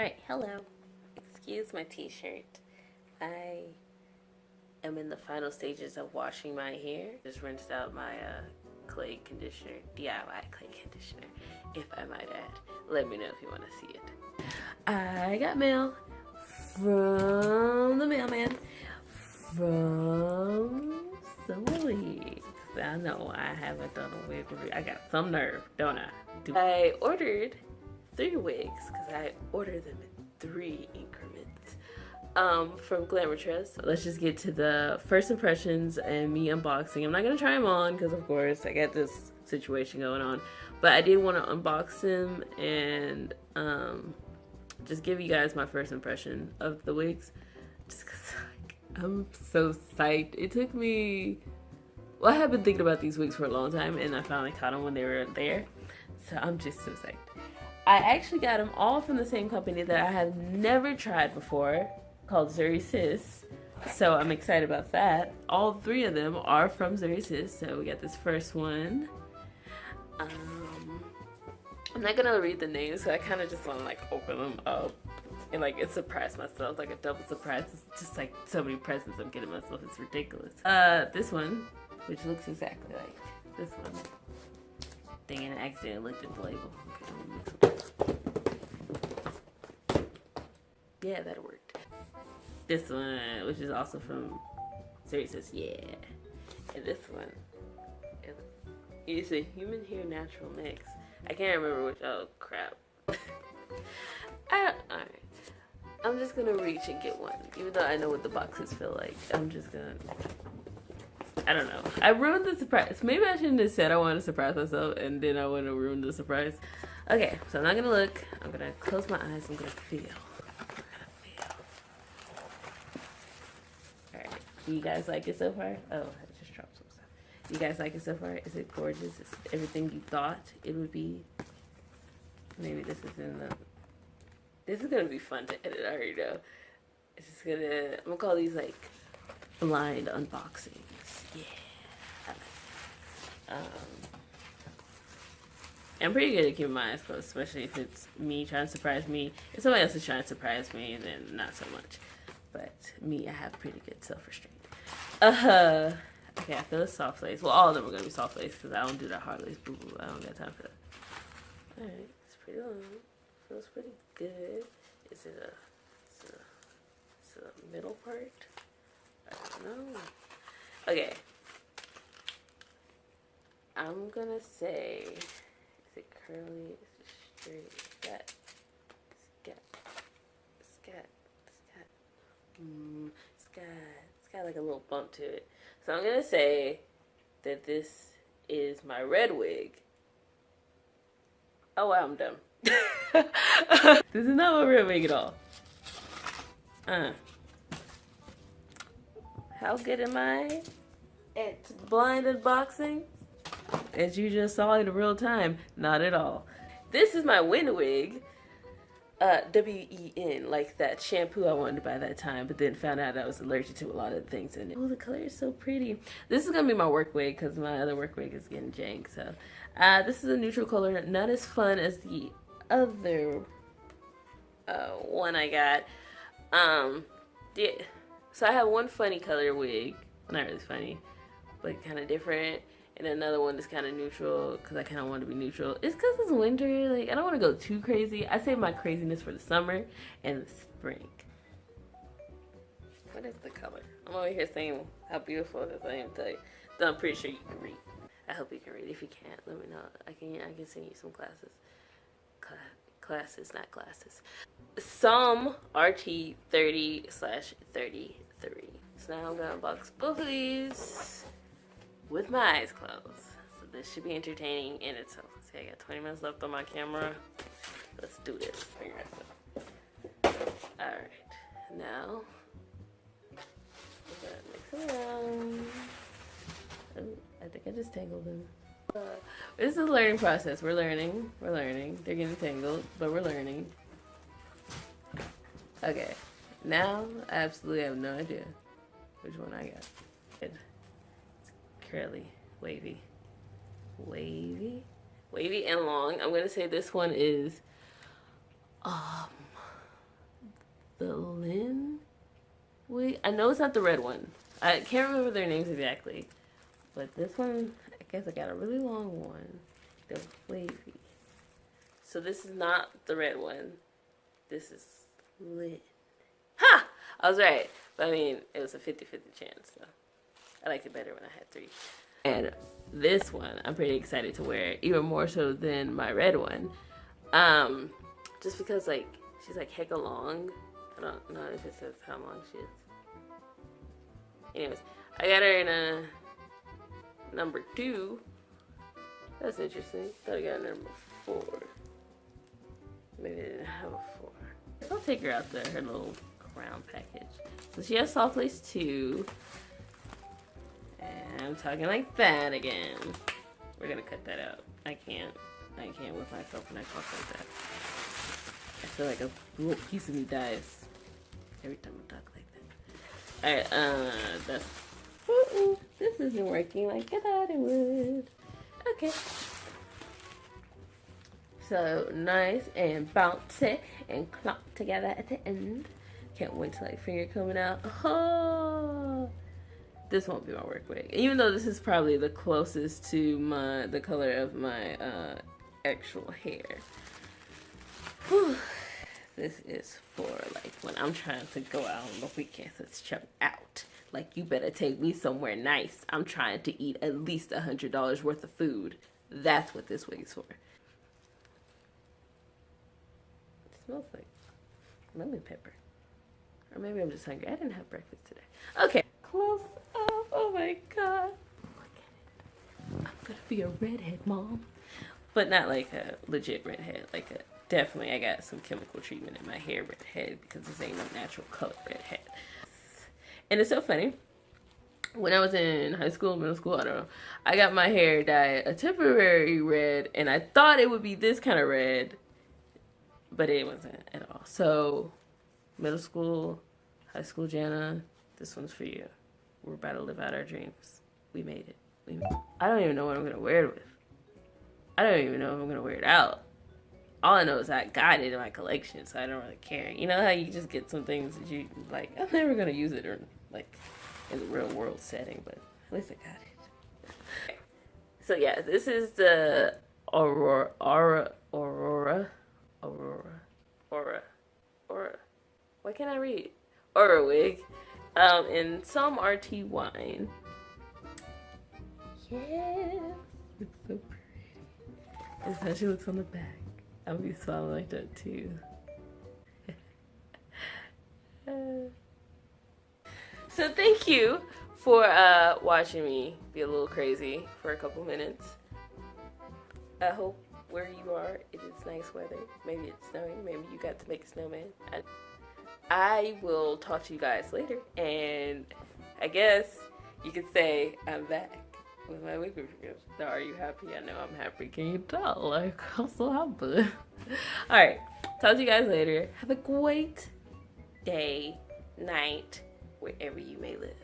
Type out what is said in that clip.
Alright, hello. Excuse my t-shirt. I am in the final stages of washing my hair. Just rinsed out my clay conditioner, DIY clay conditioner, if I might add. Let me know if you want to see it. I got mail from the mailman from Zury Sis. I know I haven't done a wig review. I got some nerve, don't I? I ordered 3 wigs because I ordered them in 3 increments from Glamour Trust. So let's just get to the first impressions and me unboxing. I'm not gonna try them on because of course I got this situation going on, but I did want to unbox them and just give you guys my first impression of the wigs, just because I'm so psyched. It took me, well, I have been thinking about these wigs for a long time and I finally caught them when they were there, so I'm just so psyched. I actually got them all from the same company that I have never tried before, called Zury Sis. So I'm excited about that. All 3 of them are from Zury Sis. So we got this first one. I'm not gonna read the names, so I kind of just want to like open them up and like surprise myself, like a double surprise. It's just like so many presents I'm getting myself. It's ridiculous. This one, which looks exactly like this one. Dang it, I accidentally looked at the label. Okay, yeah, that worked. This one, which is also from Zury Sis, yeah. And this one is a human hair natural mix. I can't remember which. Oh crap. Alright. I'm just gonna reach and get one, even though I know what the boxes feel like. I'm just gonna. I don't know. I ruined the surprise. Maybe I shouldn't have said I wanted to surprise myself and then I would have ruined the surprise. Okay, so I'm not gonna look. I'm gonna close my eyes. I'm gonna feel. Alright. Do you guys like it so far? Oh, I just dropped some stuff. Do you guys like it so far? Is it gorgeous? Is everything you thought it would be? Maybe this is in the. This is gonna be fun to edit. I already know. It's just gonna. I'm gonna call these like blind unboxings. Yeah. I like it. I'm pretty good at keeping my eyes closed, especially if it's me trying to surprise me. If somebody else is trying to surprise me, then not so much. But me, I have pretty good self-restraint. Okay, I feel a soft lace. Well, all of them are gonna be soft lace because I don't do that hard lace boo boo. I don't got time for that. Alright, it's pretty long. Feels pretty good. Is it a middle part? I don't know. Okay. I'm gonna say, is it curly? Is it straight? Scat. It's got like a little bump to it. So I'm gonna say that this is my red wig. Oh wow, I'm dumb. This is not my red wig at all. How good am I at blind unboxing? As you just saw in real time, not at all. This is my wind wig. W-E-N, like that shampoo I wanted to buy that time, but then found out I was allergic to a lot of things in it. Oh, the color is so pretty. This is gonna be my work wig because my other work wig is getting jank. So, this is a neutral color, not as fun as the other one I got. Yeah. So I have one funny color wig, not really funny, but kind of different. And another one is kind of neutral because I kind of want to be neutral. It's because it's winter. Like, I don't want to go too crazy. I save my craziness for the summer and the spring. What is the color? I'm over here saying how beautiful it is. I didn't tell you. So I'm pretty sure you can read. I hope you can read. If you can't, let me know. I can send you some classes. Classes, not glasses. SOMRT 30/33. So now I'm gonna unbox both of these with my eyes closed. So this should be entertaining in itself. See, I got 20 minutes left on my camera. Let's do this. Alright, now we're gonna mix it around. Oh, I think I just tangled them. This is a learning process. We're learning. They're getting tangled, but we're learning. Okay, now I absolutely have no idea which one I got. It's curly, wavy and long. I'm gonna say this one is the Lynn wig. I know it's not the red one. I can't remember their names exactly. But this one, I guess I got a really long one. They're wavy. So this is not the red one. This is Lynn. Ha! I was right. But I mean, it was a 50-50 chance. So I liked it better when I had 3. And this one, I'm pretty excited to wear, even more so than my red one. Just because, like, she's like hecka long. I don't know if it says how long she is. Anyways, I got her in a number 2. That's interesting. Thought I got a number 4. Maybe I didn't have a 4. I'll take her out there, her little crown package. So she has soft lace too. And I'm talking like that again. We're gonna cut that out. I can't with myself when I talk like that. I feel like a little piece of me dies every time I talk like that. Alright, that's this isn't working like I thought it would. Okay. So nice and bouncy and clumped together at the end. Can't wait to like finger coming out. Oh, this won't be my work wig. Even though this is probably the closest to the color of my actual hair. Whew. This is for like when I'm trying to go out on the weekends. Let's check out. Like, you better take me somewhere nice. I'm trying to eat at least $100 worth of food. That's what this wig is for. It smells like lemon pepper. Or maybe I'm just hungry. I didn't have breakfast today. Okay, close up. Oh my god. Look at it. I'm gonna be a redhead, Mom. But not like a legit redhead. Like a, definitely I got some chemical treatment in my hair redhead because this ain't no natural color redhead. And it's so funny. When I was in high school, middle school, I don't know, I got my hair dyed a temporary red, and I thought it would be this kind of red, but it wasn't at all. So, middle school, high school, Jana, this one's for you. We're about to live out our dreams. We made it. I don't even know what I'm going to wear it with. I don't even know if I'm going to wear it out. All I know is I got it in my collection, so I don't really care. You know how you just get some things that you, like, I'm never going to use it, or, like, in the real world setting, but at least I got it. Okay. So, yeah, this is the Aurora. Why can't I read? Aura wig. In SOMRT WINE. Yeah. It's so pretty. That's how she looks on the back. I'm gonna be smiling like that too. So thank you for watching me be a little crazy for a couple minutes. I hope where you are it is nice weather. Maybe it's snowing. Maybe you got to make a snowman. I will talk to you guys later, and I guess you could say I'm back with my wig review. Now, are you happy? I know I'm happy. Can you tell? Like, I'm so happy. Alright, talk to you guys later. Have a great day, night, wherever you may live.